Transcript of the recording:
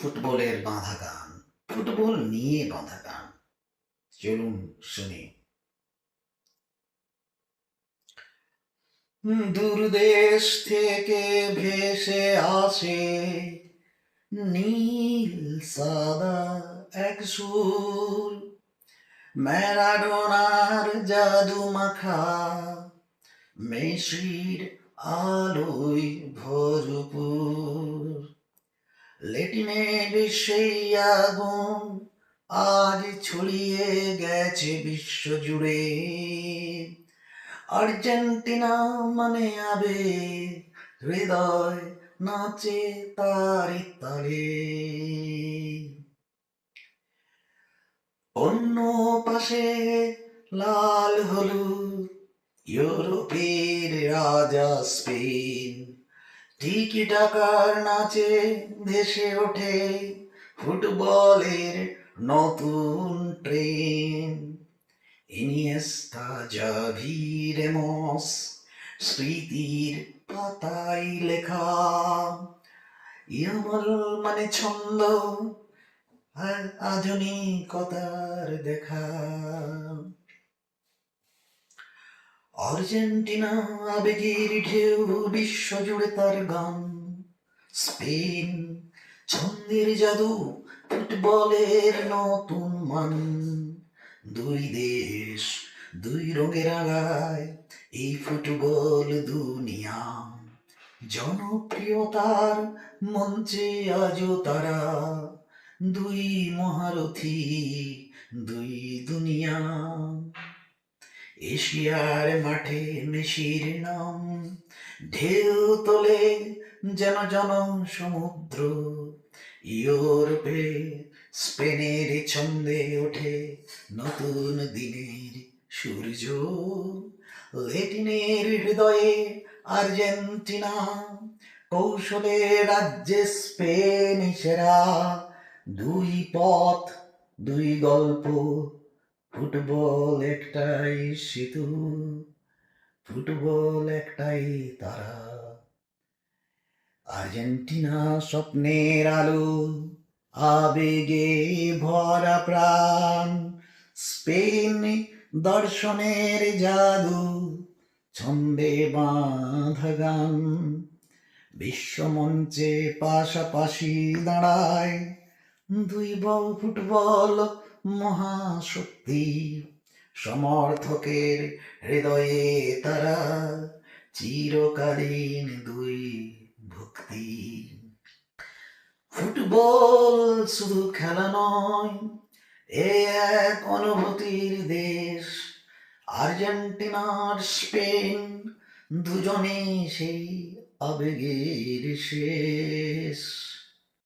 ফুটবলের বাঁধা গান, ফুটবল নিয়ে বাঁধা গান। চলুন শুনি। দূরদেশ থেকে ভেসে আসে নীল সাদা এক সুর, ম্যারাডোনার জাদু মাখা, মেসির আলোয় ভরপুর। লেটিনের সেই আগুন আজ ছড়িয়ে গেছে বিশ্ব জুড়ে। আর্জেন্টিনা মানে আবেগ, হৃদয় নাচে তারি তালে। অন্য পাশে লাল হলুদ ইউরোপের রাজা স্পেন, টিকি টাকার নাচে ভেসে ওঠে ফুটবলের নতুন ট্রেন। ইনিয়েস্তা, জাভি, রেমস, স্মৃতির পাতায় লেখা। ইয়ামাল মানে ছন্দ আর আধুনিকতার দেখা। আর্জেন্টিনা আবেগের ঢেউ, বিশ্ব জুড়ে তার গান। স্পেন ছন্দের জাদু, ফুটবলের নতুন মান। দুই দেশ দুই রঙে রাঙায় এই ফুটবল দুনিয়া। জনপ্রিয়তার মঞ্চে আজও তারা দুই মহারথী, দুই দুনিয়া। এশিয়ার মাঠে মেসির নাম ঢেউ তোলে যেন জন সমুদ্র। ইউরোপে স্পেনের ছন্দে ওঠে নতুন দিনের সূর্য। লেটিনের হৃদয়ে আর্জেন্টিনা, কৌশলে রাজ্যে স্পেন সেরা। দুই পথ দুই গল্প, ফুটবল একটাই সেতু, ফুটবল একটাই তারা। আর্জেন্টিনা স্বপ্নের আলো, আবেগে ভরা প্রাণ। স্পেন দর্শনের জাদু, ছন্দে বাঁধা গান। বিশ্বমঞ্চে পাশাপাশি দাঁড়ায় দুই ফুটবল মহাশক্তি। সমর্থকের হৃদয়ে তারা চিরকালীন দুই ভক্তি। ফুটবল শুধু খেলা নয়, এ এক অনুভূতির দেশ। আর্জেন্টিনার স্পেন দুজনে সেই আবেগের শেষ।